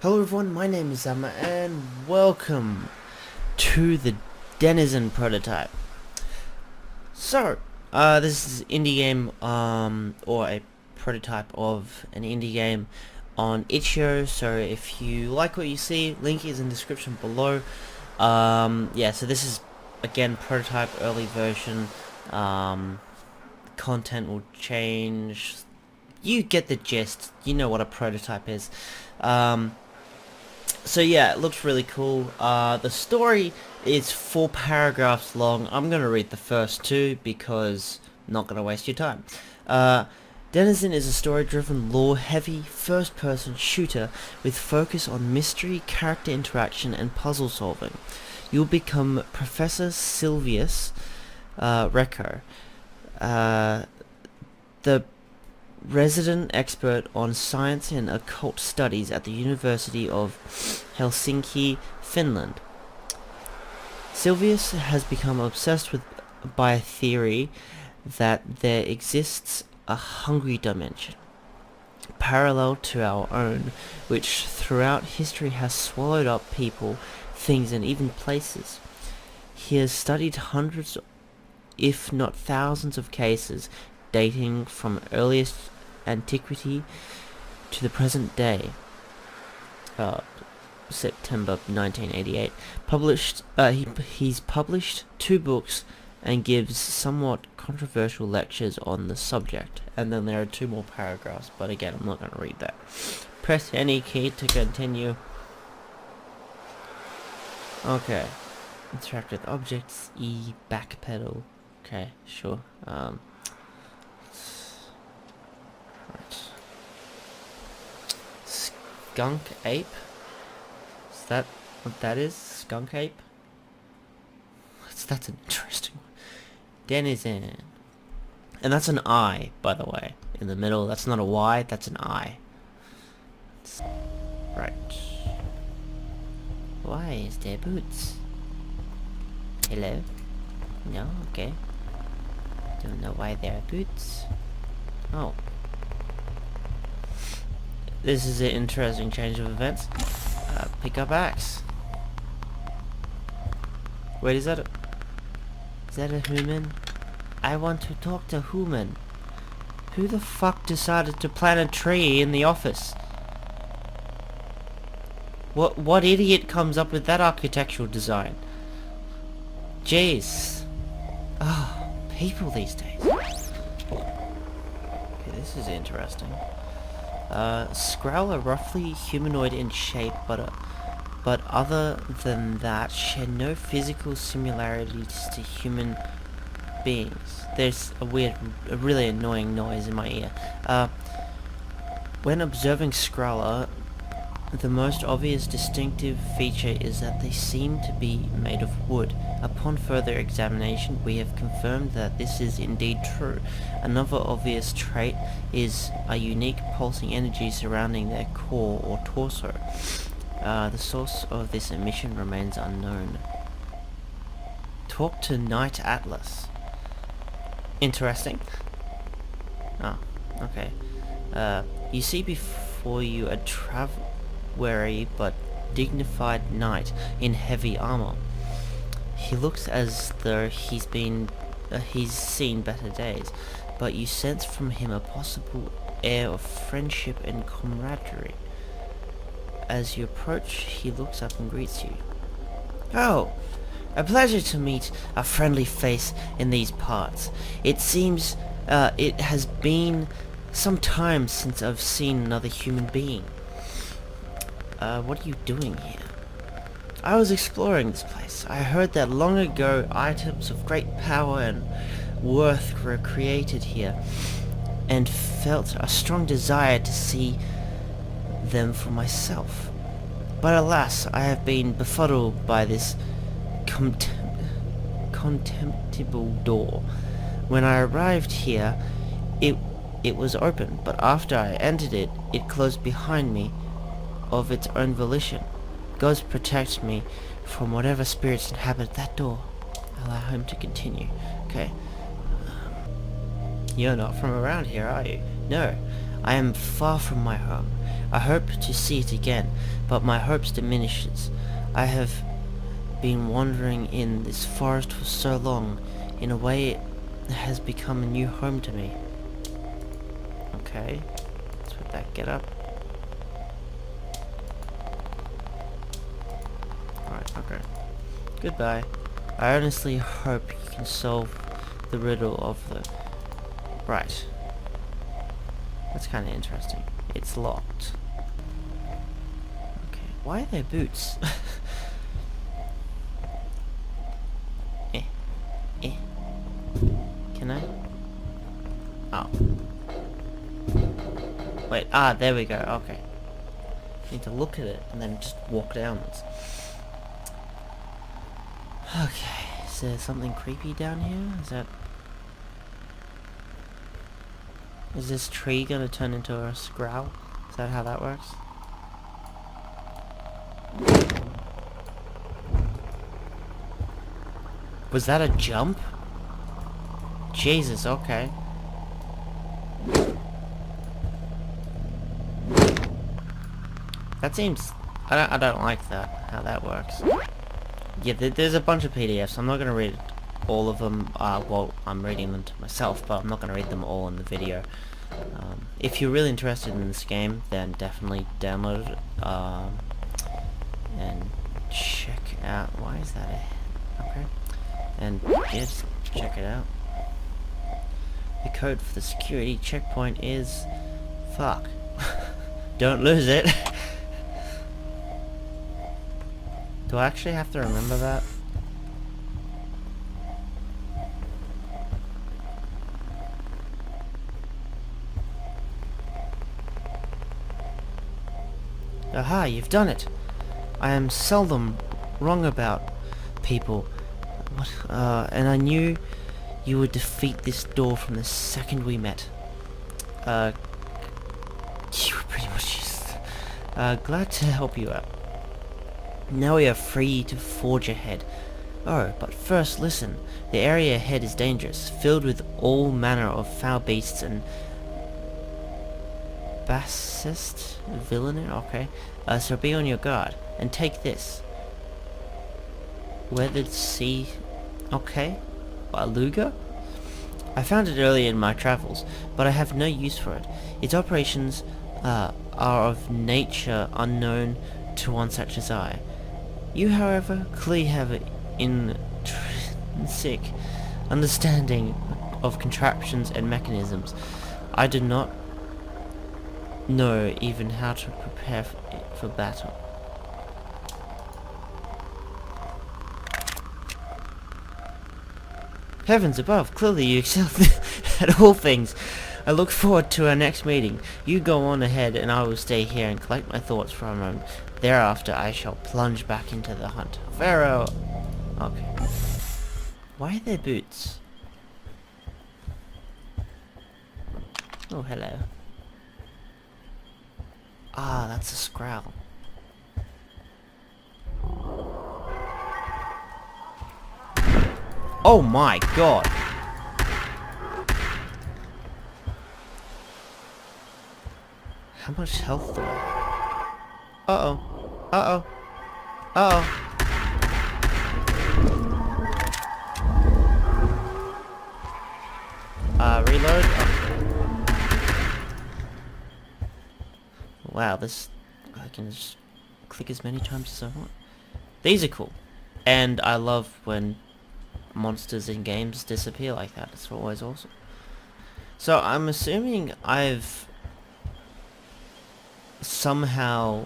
Hello everyone, my name is Szamer and welcome to the Denizen prototype. So, this is an indie game, or a prototype of an indie game on itch.io, so if you like what you see, link is in the description below. Yeah, so this is, again, prototype, early version, content will change, you get the gist, you know what a prototype is. So yeah, it looks really cool. The story is 4 paragraphs long. I'm gonna read the first 2 because I'm not gonna waste your time. Denizen is a story-driven, lore-heavy, first-person shooter with focus on mystery, character interaction, and puzzle solving. You'll become Professor Silvius Recco, the resident expert on science and occult studies at the University of Helsinki, Finland. Silvius has become obsessed by a theory that there exists a hungry dimension, parallel to our own, which throughout history has swallowed up people, things, and even places. He has studied hundreds, if not thousands, of cases dating from earliest antiquity to the present day. September 1988. He's published 2 books and gives somewhat controversial lectures on the subject. And then there are 2 more paragraphs, but again, I'm not going to read that. Press any key to continue. Okay. Interact with objects. E. Backpedal. Okay, sure. Right. Skunk ape? Is that what that is? Skunk ape? That's an interesting one. Denizen. And that's an I, by the way. In the middle, that's not a Y, that's an I. Right. Why is there boots? Hello? No? Okay. Don't know why there are boots. Oh. This is an interesting change of events. Pick up axe. Wait, is that a human? I want to talk to human. Who the fuck decided to plant a tree in the office? What idiot comes up with that architectural design? Jeez. Oh, people these days. Okay, this is interesting. Skrull are roughly humanoid in shape, but other than that, share no physical similarities to human beings. There's a really annoying noise in my ear. When observing Skrull, the most obvious distinctive feature is that they seem to be made of wood. Upon further examination, we have confirmed that this is indeed true. Another obvious trait is a unique pulsing energy surrounding their core or torso. The source of this emission remains unknown. Talk to Night Atlas. Interesting. Oh, okay. You see before you a wary but dignified knight in heavy armor. He looks as though he's seen better days, but you sense from him a possible air of friendship and camaraderie. As you approach, he looks up and greets you. Oh, a pleasure to meet a friendly face in these parts. It seems it has been some time since I've seen another human being. What are you doing here? I was exploring this place. I heard that long ago items of great power and worth were created here, and felt a strong desire to see them for myself. But alas, I have been befuddled by this contemptible door. When I arrived here, it was open, but after I entered it, it closed behind me of its own volition. Gods protect me from whatever spirits inhabit that door. Allow him to continue. Okay. You're not from around here, are you? No. I am far from my home. I hope to see it again, but my hopes diminishes. I have been wandering in this forest for so long. In a way, it has become a new home to me. Okay, let's put that get up. Alright, okay. Goodbye. I honestly hope you can solve the riddle of the... Right. That's kind of interesting. It's locked. Okay, why are there boots? Eh. Can I? Oh. Wait, there we go, okay. Need to look at it and then just walk downwards. Okay, is there something creepy down here? Is this tree gonna turn into a squirrel? Is that how that works? Was that a jump? Jesus, okay. That seems... I don't like that, how that works. Yeah, there's a bunch of PDFs. I'm not gonna read all of them. Well, I'm reading them to myself, but I'm not gonna read them all in the video. If you're really interested in this game, then definitely download it. And check out... Why is that okay. And yeah, just check it out. The code for the security checkpoint is... Fuck. Don't lose it. Do I actually have to remember that? Aha, you've done it! I am seldom wrong about people. And I knew you would defeat this door from the second we met. You were pretty much useless. Glad to help you out. Now we are free to forge ahead. Oh, but first listen. The area ahead is dangerous, filled with all manner of foul beasts and bassist villainy. Okay, so be on your guard. And take this. Weathered sea. Okay, Luga? I found it earlier in my travels, but I have no use for it. Its operations are of nature unknown to one such as I. You, however, clearly have an intrinsic understanding of contraptions and mechanisms. I do not know even how to prepare for battle. Heavens above, clearly you excel at all things. I look forward to our next meeting. You go on ahead and I will stay here and collect my thoughts for a moment. Thereafter I shall plunge back into the hunt. Pharaoh! Okay. Why are there boots? Oh, hello. Ah, that's a scrowl. Oh my god! How much health do I have? Uh-oh. Uh-oh. Uh-oh. Reload? Oh. Wow, this... I can just click as many times as I want. These are cool. And I love when monsters in games disappear like that. It's always awesome. So I'm assuming I've somehow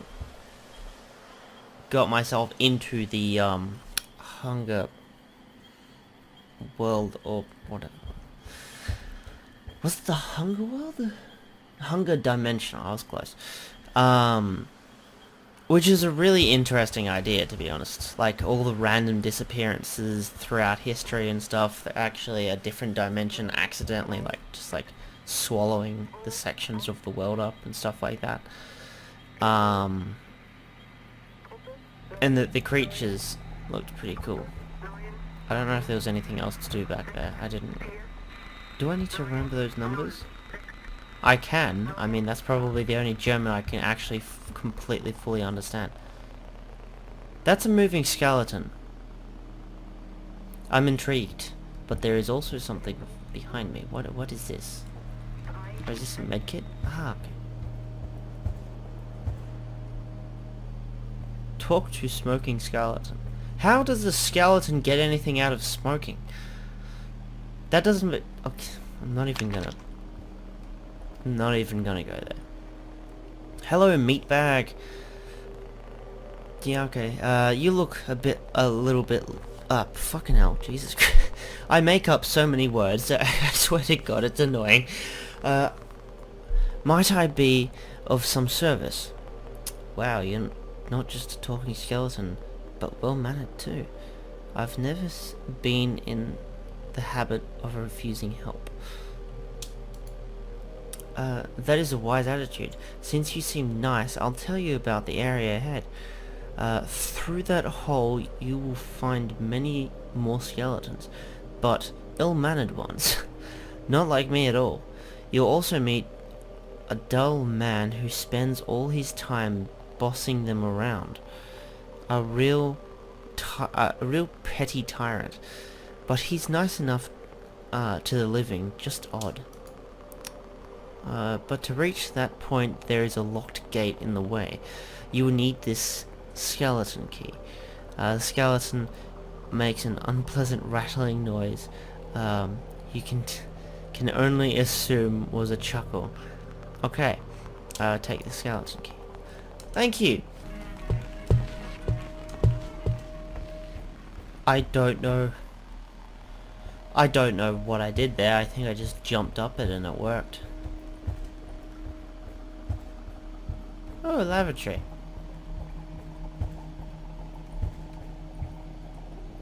got myself into the hunger world or whatever. Was it the hunger world? Hunger dimension. I was close. Which is a really interesting idea, to be honest. Like, all the random disappearances throughout history and stuff, they're actually a different dimension accidentally, like, just like swallowing the sections of the world up and stuff like that. And the creatures looked pretty cool. I don't know if there was anything else to do back there. I didn't... Do I need to remember those numbers? I can. I mean, that's probably the only German I can actually completely fully understand. That's a moving skeleton. I'm intrigued, but there is also something behind me. What is this? Or is this a medkit? Ah, okay. Talk to smoking skeleton. How does the skeleton get anything out of smoking? That doesn't... Okay, I'm not even gonna go there. Hello, meatbag. Yeah, okay. You look a little bit... fucking hell, Jesus Christ. I make up so many words that I swear to God, it's annoying. Might I be of some service? Wow, you're not just a talking skeleton, but well-mannered too. I've never been in the habit of refusing help. That is a wise attitude. Since you seem nice, I'll tell you about the area ahead. Through that hole you will find many more skeletons, but ill-mannered ones. Not like me at all. You'll also meet a dull man who spends all his time bossing them around. A real petty tyrant. But he's nice enough to the living, just odd. But to reach that point there is a locked gate in the way. You will need this skeleton key. The skeleton makes an unpleasant rattling noise. You can only assume was a chuckle. Okay, take the skeleton key. Thank you. I don't know what I did there. I think I just jumped up it and it worked. Oh, lavatory.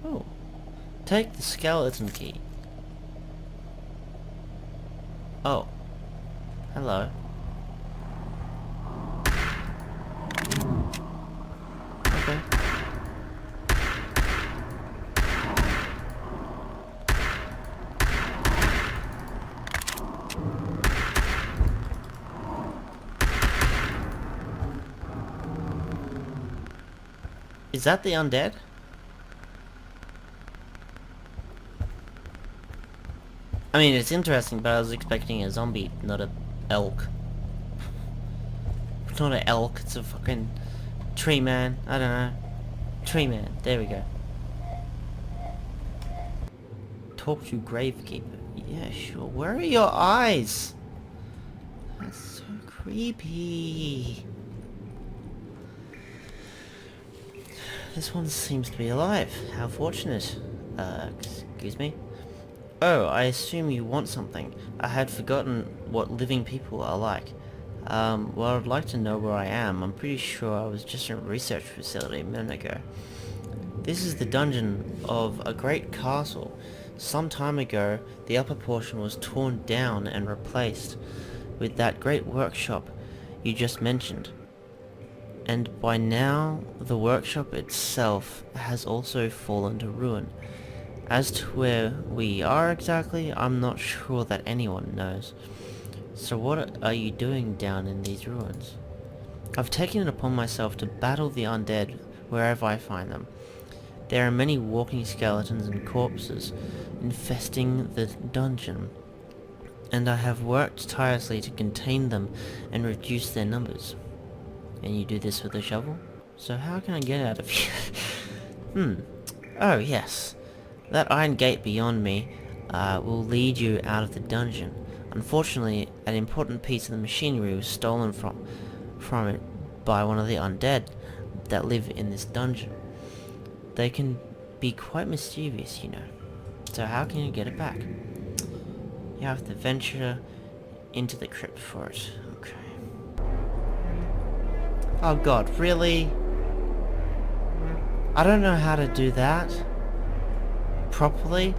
Oh. Take the skeleton key. Oh. Hello. Okay. Is that the undead? I mean, it's interesting, but I was expecting a zombie, not a elk. It's not an elk, it's a fucking tree man. I don't know. Tree man. There we go. Talk to gravekeeper. Yeah, sure. Where are your eyes? That's so creepy. This one seems to be alive. How fortunate. Excuse me? Oh, I assume you want something. I had forgotten what living people are like. Well, I'd like to know where I am. I'm pretty sure I was just in a research facility a minute ago. This is the dungeon of a great castle. Some time ago, the upper portion was torn down and replaced with that great workshop you just mentioned. And by now, the workshop itself has also fallen to ruin. As to where we are exactly, I'm not sure that anyone knows. So what are you doing down in these ruins? I've taken it upon myself to battle the undead wherever I find them. There are many walking skeletons and corpses infesting the dungeon, and I have worked tirelessly to contain them and reduce their numbers. And you do this with a shovel? So how can I get out of here? Oh yes. That iron gate beyond me will lead you out of the dungeon. Unfortunately, an important piece of the machinery was stolen from it by one of the undead that live in this dungeon. They can be quite mischievous, you know. So how can you get it back? You have to venture into the crypt for it. Okay. Oh god, really? I don't know how to do that properly.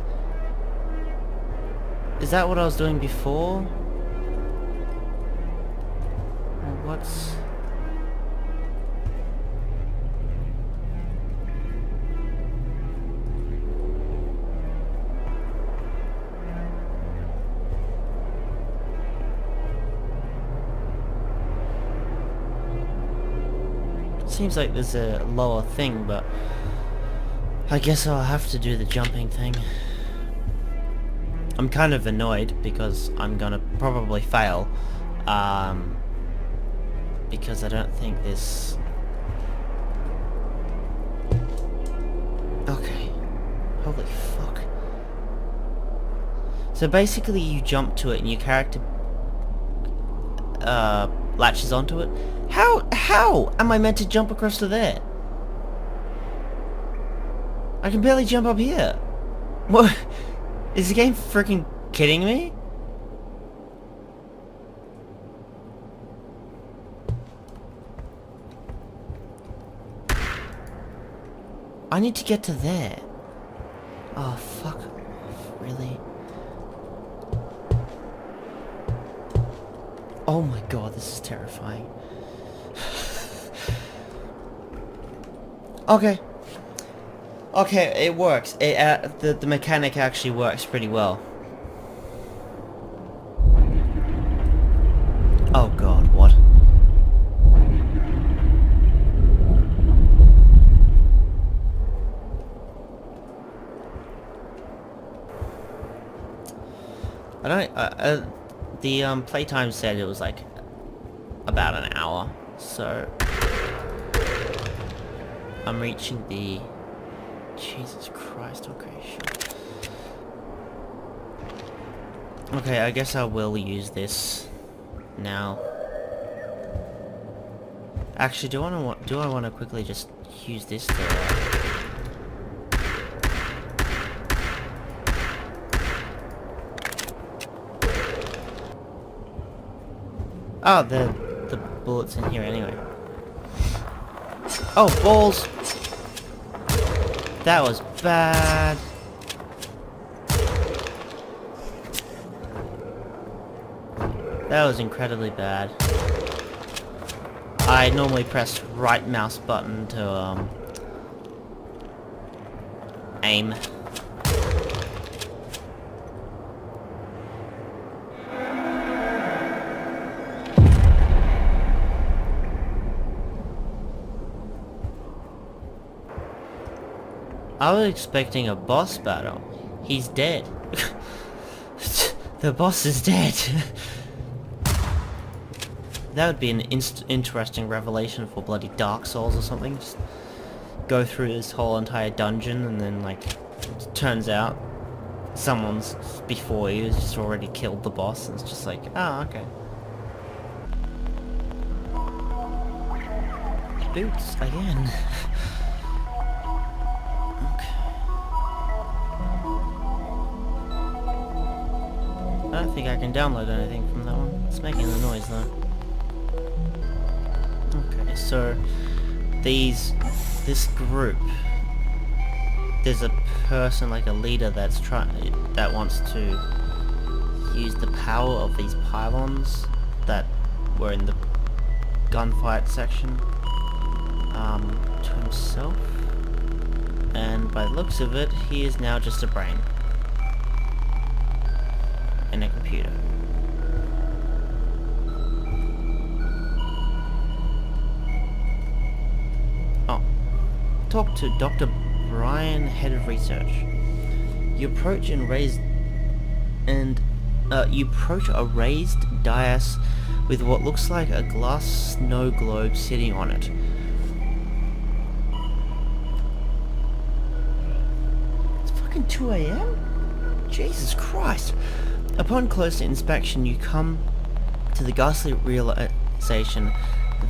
Is that what I was doing before? Or what's... Seems like there's a lower thing, but I guess I'll have to do the jumping thing. I'm kind of annoyed because I'm gonna probably fail, because I don't think this... Okay. Holy fuck. So basically you jump to it and your character latches onto it. How am I meant to jump across to there? I can barely jump up here. What? Is the game freaking kidding me? I need to get to there. Oh, fuck off. Really? Oh my god, this is terrifying. Okay. Okay, it works. The mechanic actually works pretty well. Oh god, what? I don't... the playtime said it was like about an hour, so I'm reaching the... Jesus Christ, okay, sure. Okay, I guess I will use this now. Actually, do I want to quickly just use this to... Oh, the bullet's in here anyway. Oh, balls! That was bad. That was incredibly bad. I normally press right mouse button to aim. I was expecting a boss battle. He's dead. The boss is dead. That would be an interesting revelation for bloody Dark Souls or something. Just go through this whole entire dungeon and then, like, it turns out someone's before you has just already killed the boss, and it's just like, oh, okay. Boots again. I don't think I can download anything from that one. It's making the noise though. Okay, so this group, there's a person, like a leader, that wants to use the power of these pylons that were in the gunfight section to himself, and by the looks of it, he is now just a brain in a computer. Oh. Talk to Dr. Brian, head of research. You approach a raised dais with what looks like a glass snow globe sitting on it. It's fucking 2 AM? Jesus Christ. Upon closer inspection, you come to the ghastly realization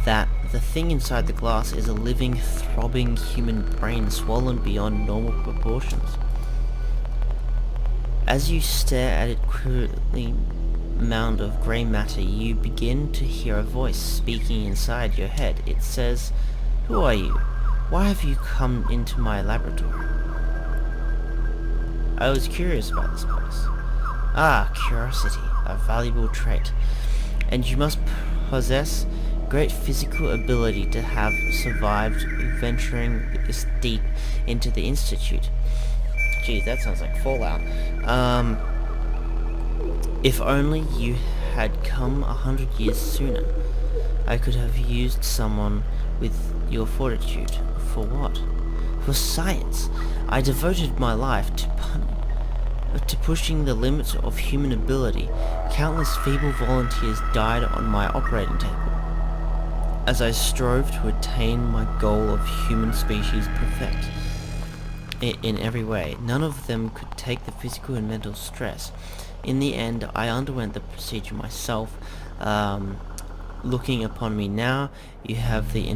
that the thing inside the glass is a living, throbbing human brain swollen beyond normal proportions. As you stare at it crudely mound of grey matter, you begin to hear a voice speaking inside your head. It says, "Who are you? Why have you come into my laboratory?" I was curious about this place. Ah, curiosity, a valuable trait. And you must possess great physical ability to have survived venturing this deep into the Institute. Geez, that sounds like Fallout. If only you had come 100 years sooner, I could have used someone with your fortitude. For what? For science. I devoted my life to pushing the limits of human ability. Countless feeble volunteers died on my operating table as I strove to attain my goal of human species perfect in every way. None of them could take the physical and mental stress. In the end, I underwent the procedure myself. Looking upon me now, you have the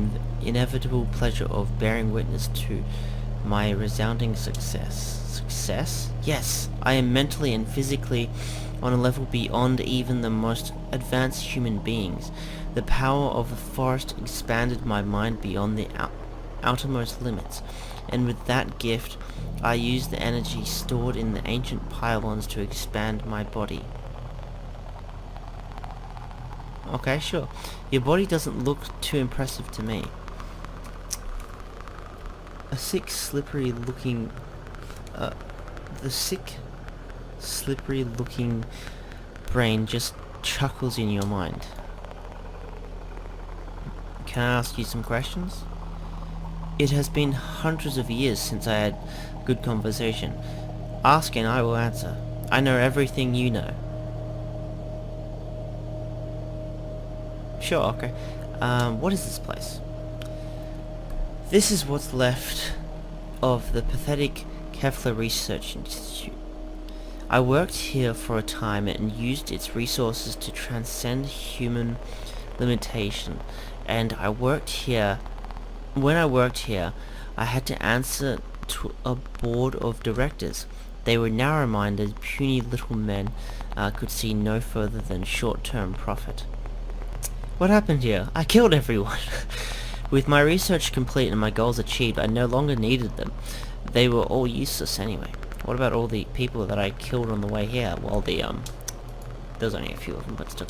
inevitable pleasure of bearing witness to my resounding success. Success? Yes, I am mentally and physically on a level beyond even the most advanced human beings. The power of the forest expanded my mind beyond the outermost limits, and with that gift, I used the energy stored in the ancient pylons to expand my body. Okay, sure. Your body doesn't look too impressive to me. The sick, slippery looking brain just chuckles in your mind. Can I ask you some questions? It has been hundreds of years since I had good conversation. Ask and I will answer. I know everything you know. Sure, okay. What is this place? This is what's left of the pathetic Kefler Research Institute. I worked here for a time and used its resources to transcend human limitation. And when I worked here, I had to answer to a board of directors. They were narrow-minded, puny little men, could see no further than short-term profit. What happened here? I killed everyone. With my research complete and my goals achieved, I no longer needed them. They were all useless anyway. What about all the people that I killed on the way here? Well, there's only a few of them, but still.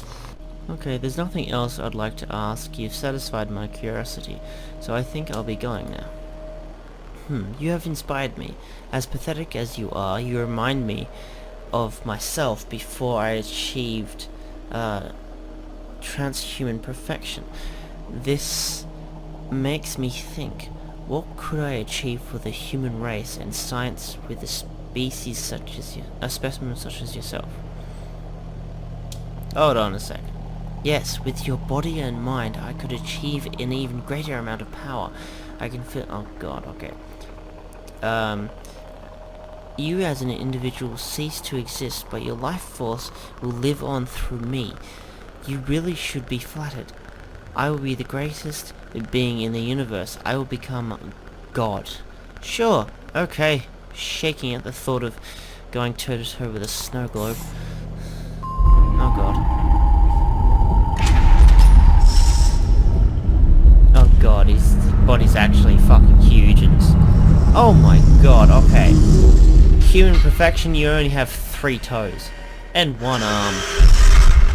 Okay, there's nothing else I'd like to ask. You've satisfied my curiosity, so I think I'll be going now. You have inspired me. As pathetic as you are, you remind me of myself before I achieved transhuman perfection. This makes me think, what could I achieve for the human race and science with a species such as a specimen such as yourself? Hold on a sec. Yes, with your body and mind, I could achieve an even greater amount of power. I can feel. Oh God. Okay. You as an individual cease to exist, but your life force will live on through me. You really should be flattered. I will be the greatest being in the universe. I will become God. Sure. Okay. Shaking at the thought of going toe-to-toe with a snow globe. Oh God. Oh God, his body's actually fucking huge and... Oh my God, okay. Human perfection, you only have 3 toes. And 1 arm.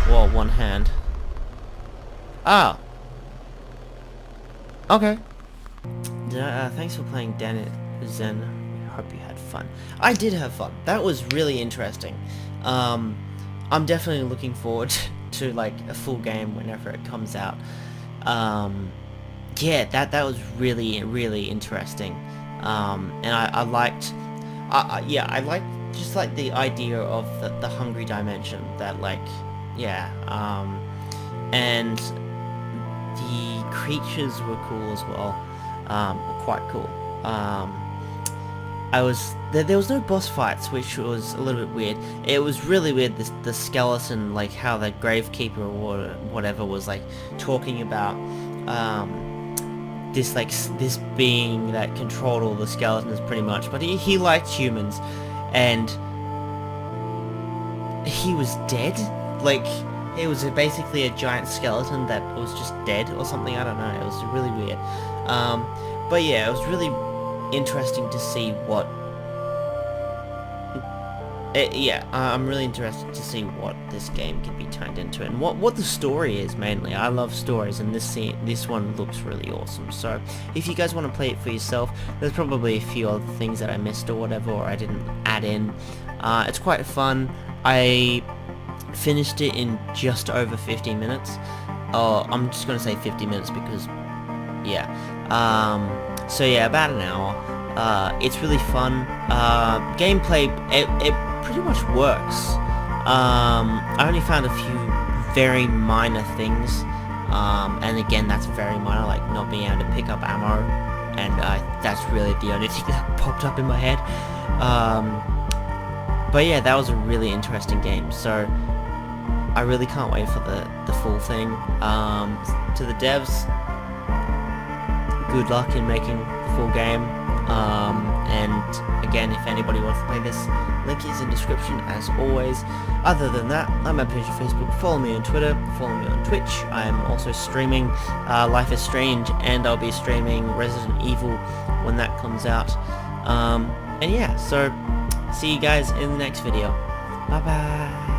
Well, 1 hand. Ah. Okay. Thanks for playing Denizen. Hope you had fun. I did have fun. That was really interesting. I'm definitely looking forward to like a full game whenever it comes out. Yeah, that was really interesting. And I liked, I liked just like the idea of the hungry dimension. That like, yeah, and the creatures were cool as well. Quite cool. There was no boss fights, which was a little bit weird. It was really weird, the skeleton, like how the gravekeeper or whatever was like talking about this being that controlled all the skeletons pretty much, but he liked humans, and he was dead. Like, it was basically a giant skeleton that was just dead or something. I don't know. It was really weird. But yeah, it was really interesting to see what... I'm really interested to see what this game can be turned into and what the story is, mainly. I love stories, and this one looks really awesome. So if you guys want to play it for yourself, there's probably a few other things that I missed or whatever, or I didn't add in. It's quite fun. I finished it in just over 15 minutes. I'm just going to say 50 minutes because, yeah. So yeah, about an hour. It's really fun. Gameplay, it pretty much works. I only found a few very minor things, and again, that's very minor, like not being able to pick up ammo, and that's really the only thing that popped up in my head. But yeah, that was a really interesting game, so I really can't wait for the full thing. To the devs, good luck in making the full game. And again, if anybody wants to play this, link is in description as always. Other than that, I'm my page on Facebook, follow me on Twitter, follow me on Twitch. I'm also streaming Life is Strange, and I'll be streaming Resident Evil when that comes out. And yeah, so see you guys in the next video. Bye bye.